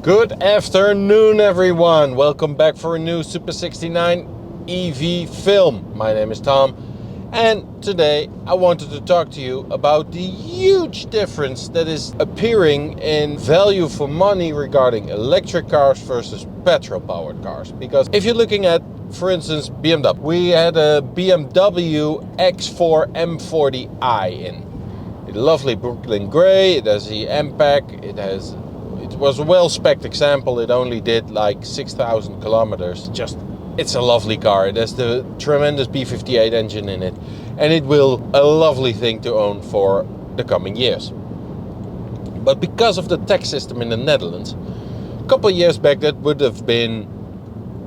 Good afternoon, everyone. Welcome back for a new Super 69 EV film. My name is Tom, and today I wanted to talk to you about the huge difference that is appearing in value for money regarding electric cars versus petrol-powered cars. Because if you're looking at, for instance, BMW, we had a BMW X4 M40i in. It's lovely Brooklyn grey. It has the M-Pack. It was a well-spec'd example. It only did like 6,000 kilometers. It's a lovely car. It has the tremendous B58 engine in it. And it will a lovely thing to own for the coming years. But because of the tax system in the Netherlands, a couple of years back that would have been,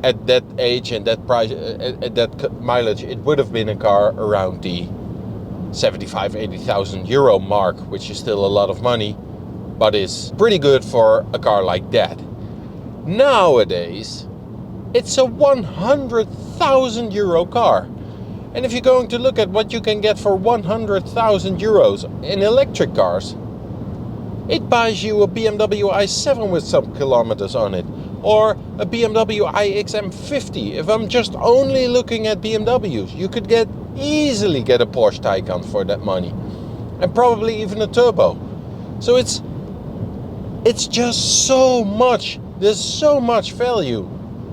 at that age and that price, at that mileage, it would have been a car around the 75,000-80,000 euro mark, which is still a lot of money, but is pretty good for a car like that. Nowadays, it's a 100,000 euro car. And if you're going to look at what you can get for 100,000 euros in electric cars, it buys you a BMW i7 with some kilometers on it, or a BMW iX M50. If I'm just only looking at BMWs, you could easily get a Porsche Taycan for that money, and probably even a turbo. So it's just so much. There's so much value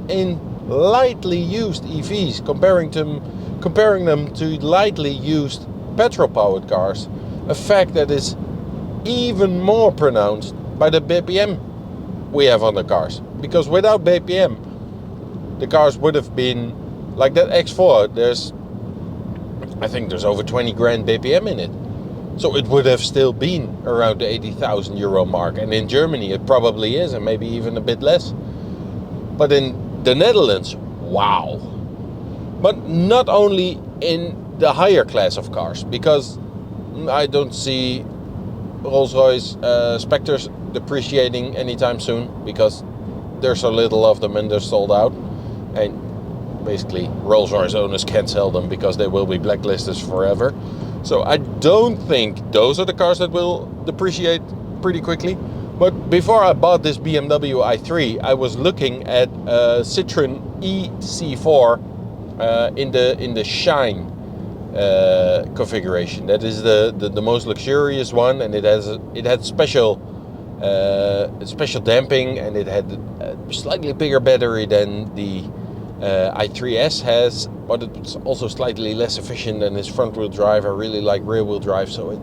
in lightly used EVs comparing them to lightly used petrol-powered cars. A fact that is even more pronounced by the BPM we have on the cars. Because without BPM, the cars would have been like that X4. I think there's over 20 grand BPM in it. So it would have still been around the 80,000 euro mark. And in Germany it probably is, and maybe even a bit less. But in the Netherlands, wow. But not only in the higher class of cars, because I don't see Rolls-Royce Spectres depreciating anytime soon, because there's so little of them and they're sold out. And basically Rolls-Royce owners can't sell them because they will be blacklisted forever. So I don't think those are the cars that will depreciate pretty quickly. But before I bought this BMW i3, I was looking at Citroen EC4 in the Shine configuration. That is the most luxurious one, and it had special damping, and it had a slightly bigger battery than the i3S has, but it's also slightly less efficient than its front-wheel drive. I really like rear-wheel drive, so in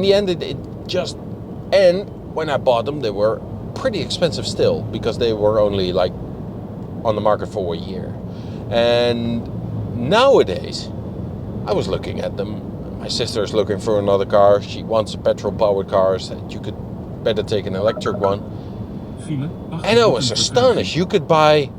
the end it just, and when I bought them they were pretty expensive still, because they were only like on the market for a year. And nowadays I was looking at them. My sister is looking for another car. She wants a petrol-powered car. Said you could better take an electric one. And I was astonished. You could buy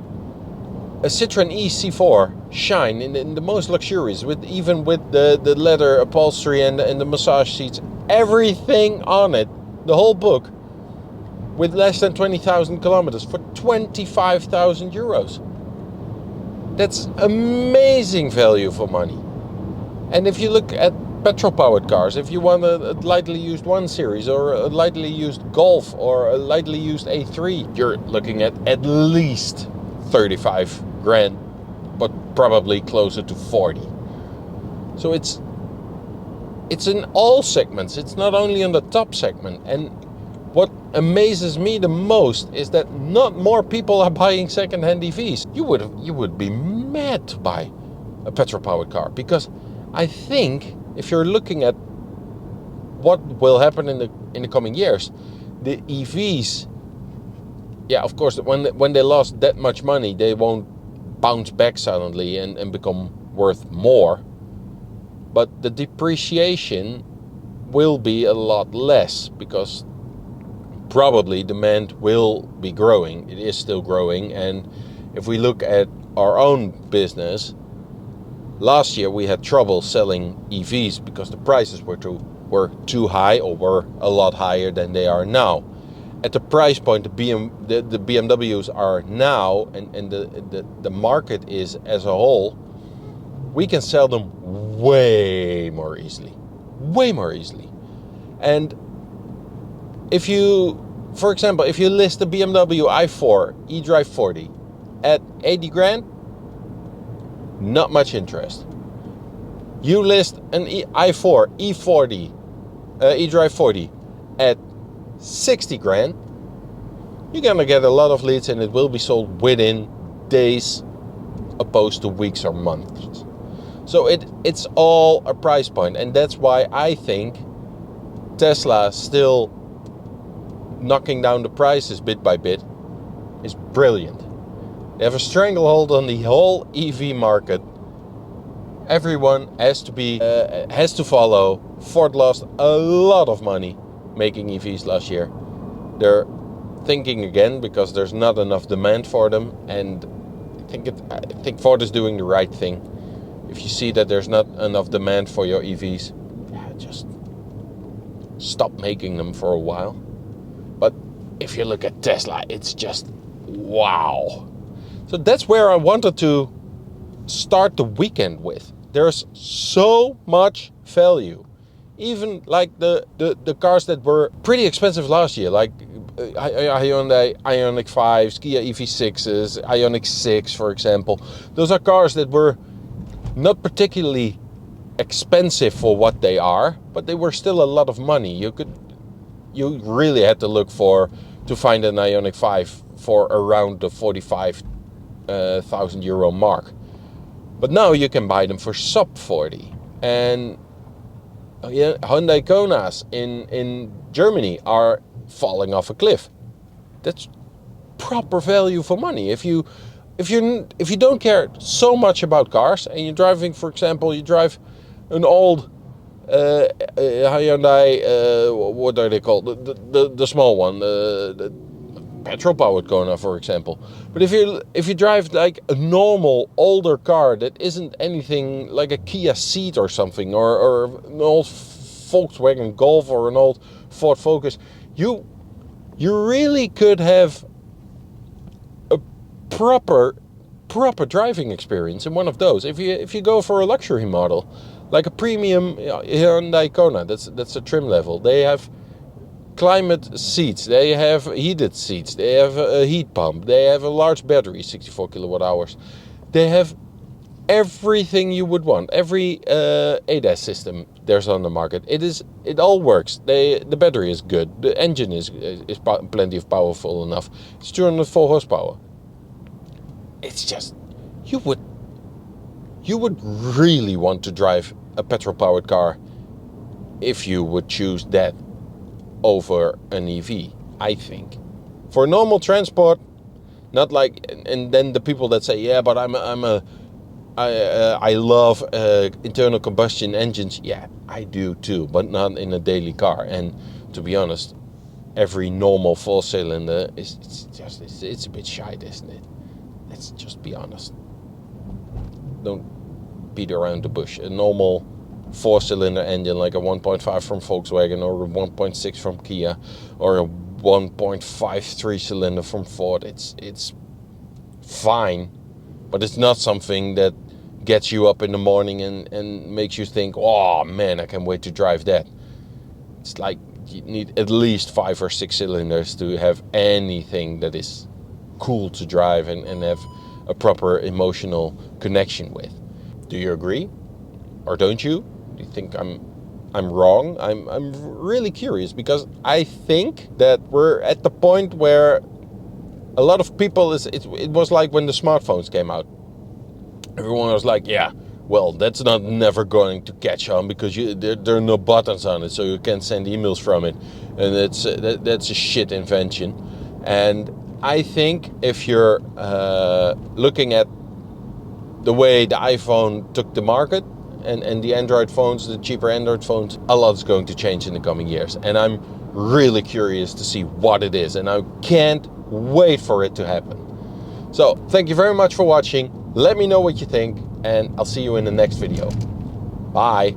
a Citroen EC4 Shine in the most luxurious, with the leather upholstery and the massage seats, everything on it, the whole book, with less than 20,000 kilometers for 25,000 euros. That's amazing value for money. And if you look at petrol-powered cars, if you want a lightly used 1 Series or a lightly used Golf or a lightly used A3, you're looking at least 35 grand, but probably closer to 40. So it's in all segments. It's not only on the top segment. And what amazes me the most is that not more people are buying second-hand EVs. You would be mad to buy a petrol-powered car, because I think if you're looking at what will happen in the coming years, the EVs, of course, when they lost that much money, they won't bounce back suddenly and become worth more. But the depreciation will be a lot less, because probably demand will be growing. It is still growing. And if we look at our own business, last year we had trouble selling EVs because the prices were too high, or were a lot higher than they are now. At the price point the BMWs are now, and the market is as a whole, we can sell them way more easily. And if you for example, if you list a BMW i4 eDrive 40 at 80 grand, not much interest. You list an i4 E40 eDrive 40 at 60 grand, you're gonna get a lot of leads and it will be sold within days opposed to weeks or months. So it's all a price point, and that's why I think Tesla still knocking down the prices bit by bit is brilliant. They have a stranglehold on the whole EV market. Everyone has to follow. Ford lost a lot of money making EVs last year. They're thinking again because there's not enough demand for them, and I think Ford is doing the right thing. If you see that there's not enough demand for your EVs, just stop making them for a while. But if you look at Tesla, it's just wow. So that's where I wanted to start the weekend with. There's so much value. Even like the cars that were pretty expensive last year, like Hyundai Ioniq 5s, Kia EV6s, Ioniq 6, for example. Those are cars that were not particularly expensive for what they are, but they were still a lot of money. You really had to look to find an Ioniq 5 for around the 45,000 euro mark. But now you can buy them for sub 40. And Hyundai Konas in Germany are falling off a cliff. That's proper value for money. If you don't care so much about cars and you're driving, for example, you drive an old Hyundai, what are they called? The small one, the petrol powered Kona, for example. But if you drive like a normal older car that isn't anything like a Kia Ceed or something, or an old Volkswagen Golf or an old Ford Focus, you really could have a proper driving experience in one of those. If you go for a luxury model, like a premium Hyundai Kona, that's a trim level. They have climate seats, they have heated seats, they have a heat pump, they have a large battery, 64 kilowatt hours. They have everything you would want. Every ADAS system there's on the market. It all works. The battery is good. The engine is plenty of powerful enough. It's 204 horsepower. It's just you would really want to drive a petrol powered car if you would choose that over an EV, I think. For normal transport, not like, and then the people that say, yeah, but I love internal combustion engines. Yeah, I do too, but not in a daily car. And to be honest, every normal 4-cylinder it's a bit shite, isn't it? Let's just be honest. Don't beat around the bush. A normal 4-cylinder engine like a 1.5 from Volkswagen or a 1.6 from Kia or a 1.5 cylinder from Ford, it's fine, but it's not something that gets you up in the morning and makes you think, oh man, I can't wait to drive that. It's like you need at least 5 or 6 cylinders to have anything that is cool to drive and have a proper emotional connection with. Do you agree? Or don't you? Do you think I'm wrong? I'm really curious, because I think that we're at the point where a lot of people it was like when the smartphones came out. Everyone was like, yeah, well, that's never going to catch on because there are no buttons on it, so you can't send emails from it, and that's a shit invention. And I think if you're looking at the way the iPhone took the market and the Android phones, the cheaper Android phones, a lot's going to change in the coming years. And I'm really curious to see what it is, and I can't wait for it to happen. So thank you very much for watching. Let me know what you think, and I'll see you in the next video. Bye.